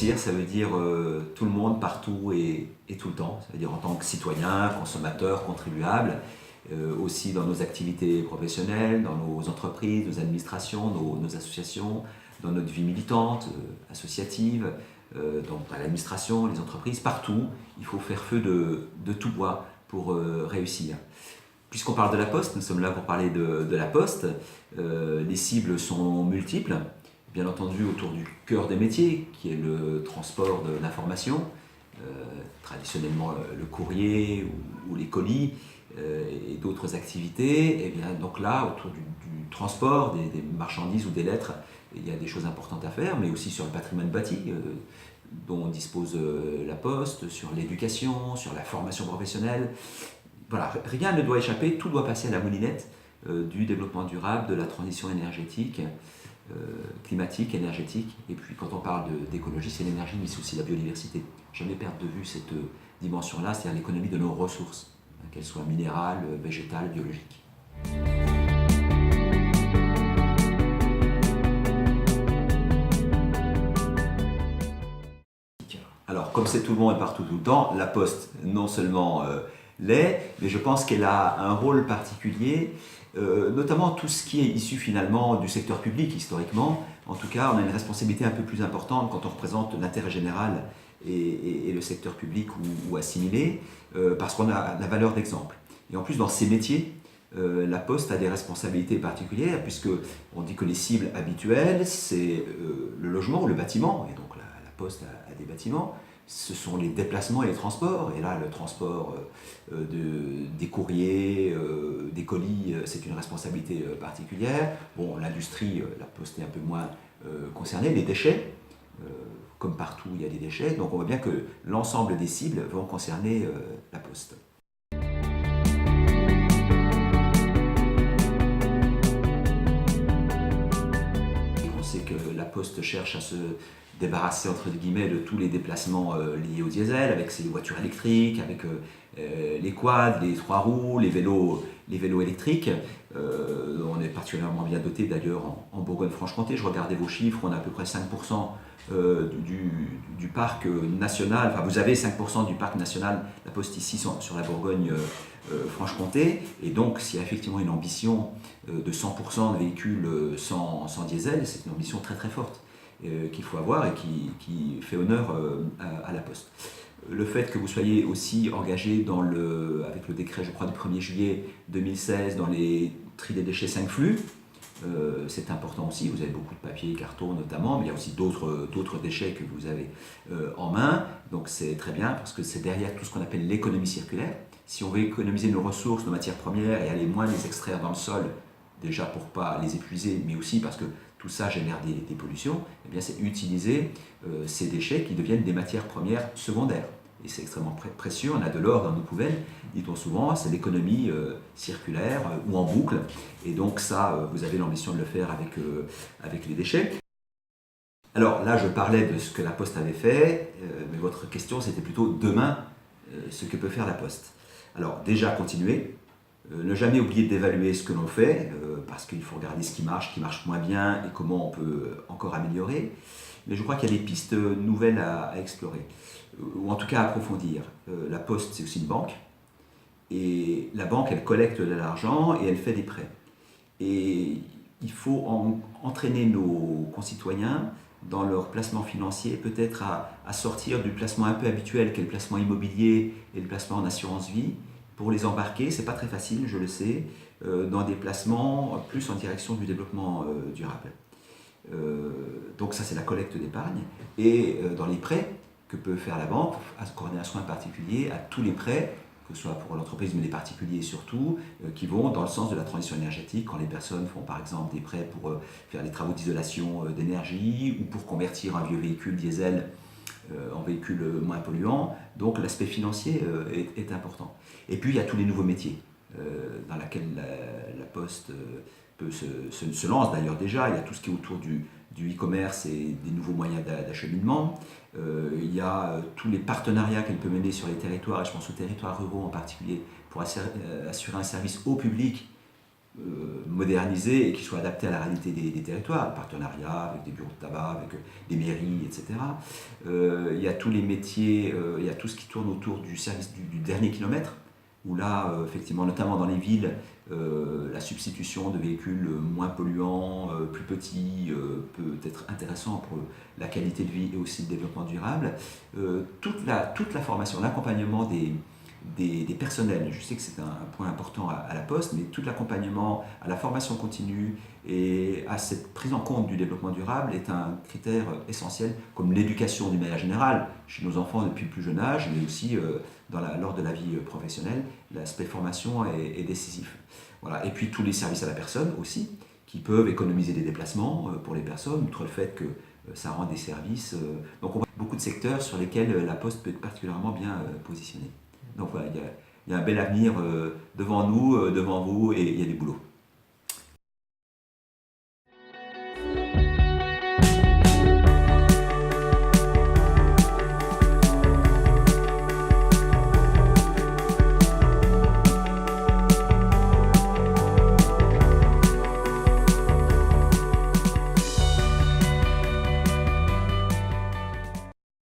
réussir, ça veut dire tout le monde, partout et tout le temps. Ça veut dire en tant que citoyen, consommateur, contribuable, aussi dans nos activités professionnelles, dans nos entreprises, nos administrations, nos associations, dans notre vie militante, associative, donc à l'administration, les entreprises, partout. Il faut faire feu de tout bois pour réussir. Puisqu'on parle de la Poste, nous sommes là pour parler de la Poste. Les cibles sont multiples, bien entendu autour du cœur des métiers, qui est le transport de l'information, traditionnellement le courrier ou les colis, et d'autres activités. Et bien, donc là, autour du transport des marchandises ou des lettres, il y a des choses importantes à faire, mais aussi sur le patrimoine bâti, dont dispose la Poste, sur l'éducation, sur la formation professionnelle. Voilà, rien ne doit échapper, tout doit passer à la moulinette du développement durable, de la transition énergétique, climatique, énergétique. Et puis quand on parle d'écologie, c'est l'énergie, mais c'est aussi la biodiversité. Jamais perdre de vue cette dimension-là, c'est-à-dire l'économie de nos ressources, qu'elles soient minérales, végétales, biologiques. Alors, comme c'est tout le monde et partout tout le temps, la Poste, non seulement l'est, mais je pense qu'elle a un rôle particulier, notamment tout ce qui est issu finalement du secteur public, historiquement. En tout cas, on a une responsabilité un peu plus importante quand on représente l'intérêt général et le secteur public ou assimilé, parce qu'on a la valeur d'exemple. Et en plus, dans ces métiers, la Poste a des responsabilités particulières, puisqu'on dit que les cibles habituelles, c'est le logement ou le bâtiment, et donc la Poste a des bâtiments. Ce sont les déplacements et les transports. Et là, le transport des courriers, des colis, c'est une responsabilité particulière. Bon, l'industrie, la Poste est un peu moins concernée. Les déchets, comme partout, il y a des déchets. Donc on voit bien que l'ensemble des cibles vont concerner la Poste. On sait que la Poste cherche à se débarrasser entre guillemets de tous les déplacements liés au diesel, avec ses voitures électriques, avec les quads, les 3 roues, les vélos électriques. On est particulièrement bien doté d'ailleurs en Bourgogne-Franche-Comté. Je regardais vos chiffres, on a à peu près 5% du parc national, enfin vous avez 5% du parc national, la Poste ici sur la Bourgogne-Franche-Comté, et donc s'il y a effectivement une ambition de 100% de véhicules sans diesel, c'est une ambition très très forte qu'il faut avoir et qui fait honneur à la Poste. Le fait que vous soyez aussi engagé avec le décret, je crois, du 1er juillet 2016 dans les tri des déchets 5 flux, c'est important aussi. Vous avez beaucoup de papier et carton notamment, mais il y a aussi d'autres déchets que vous avez en main. Donc c'est très bien parce que c'est derrière tout ce qu'on appelle l'économie circulaire. Si on veut économiser nos ressources, nos matières premières et aller moins les extraire dans le sol, déjà pour ne pas les épuiser, mais aussi parce que tout ça génère des pollutions, eh bien c'est utiliser ces déchets qui deviennent des matières premières secondaires. Et c'est extrêmement précieux, on a de l'or dans nos poubelles, dit-on souvent, c'est l'économie circulaire ou en boucle. Et donc ça, vous avez l'ambition de le faire avec les déchets. Alors là, je parlais de ce que la Poste avait fait, mais votre question c'était plutôt demain, ce que peut faire la Poste. Alors déjà continuer, ne jamais oublier d'évaluer ce que l'on fait, parce qu'il faut regarder ce qui marche moins bien et comment on peut encore améliorer. Mais je crois qu'il y a des pistes nouvelles à explorer, ou en tout cas à approfondir. La Poste, c'est aussi une banque, et la banque, elle collecte de l'argent et elle fait des prêts. Et il faut entraîner nos concitoyens dans leur placement financier, peut-être à sortir du placement un peu habituel qu'est le placement immobilier et le placement en assurance vie, pour les embarquer, c'est pas très facile, je le sais, dans des placements plus en direction du développement durable. Donc ça c'est la collecte d'épargne. Et dans les prêts que peut faire la banque, accorder un soin particulier à tous les prêts, que ce soit pour l'entreprise mais les particuliers surtout, qui vont dans le sens de la transition énergétique, quand les personnes font par exemple des prêts pour faire les travaux d'isolation d'énergie ou pour convertir un vieux véhicule diesel en véhicule moins polluant. Donc l'aspect financier est important. Et puis il y a tous les nouveaux métiers dans lesquels la Poste se lance d'ailleurs déjà. Il y a tout ce qui est autour du e-commerce et des nouveaux moyens d'acheminement. Il y a tous les partenariats qu'elle peut mener sur les territoires, et je pense aux territoires ruraux en particulier, pour assurer un service au public modernisé et qui soit adapté à la réalité des territoires, le partenariat avec des bureaux de tabac, avec des mairies, etc. Il y a tous les métiers, il y a tout ce qui tourne autour du service du dernier kilomètre, où là, effectivement, notamment dans les villes, la substitution de véhicules moins polluants, plus petits, peut être intéressant pour la qualité de vie et aussi le développement durable. Toute la formation, l'accompagnement des personnels, je sais que c'est un point important à la Poste, mais tout l'accompagnement à la formation continue et à cette prise en compte du développement durable est un critère essentiel, comme l'éducation d'une manière générale, chez nos enfants depuis le plus jeune âge, mais aussi lors de la vie professionnelle, l'aspect formation est décisif. Voilà. Et puis tous les services à la personne aussi, qui peuvent économiser des déplacements pour les personnes, outre le fait que ça rend des services. Donc on voit beaucoup de secteurs sur lesquels la Poste peut être particulièrement bien positionnée. Donc voilà, il y a un bel avenir devant nous, devant vous, et il y a du boulot.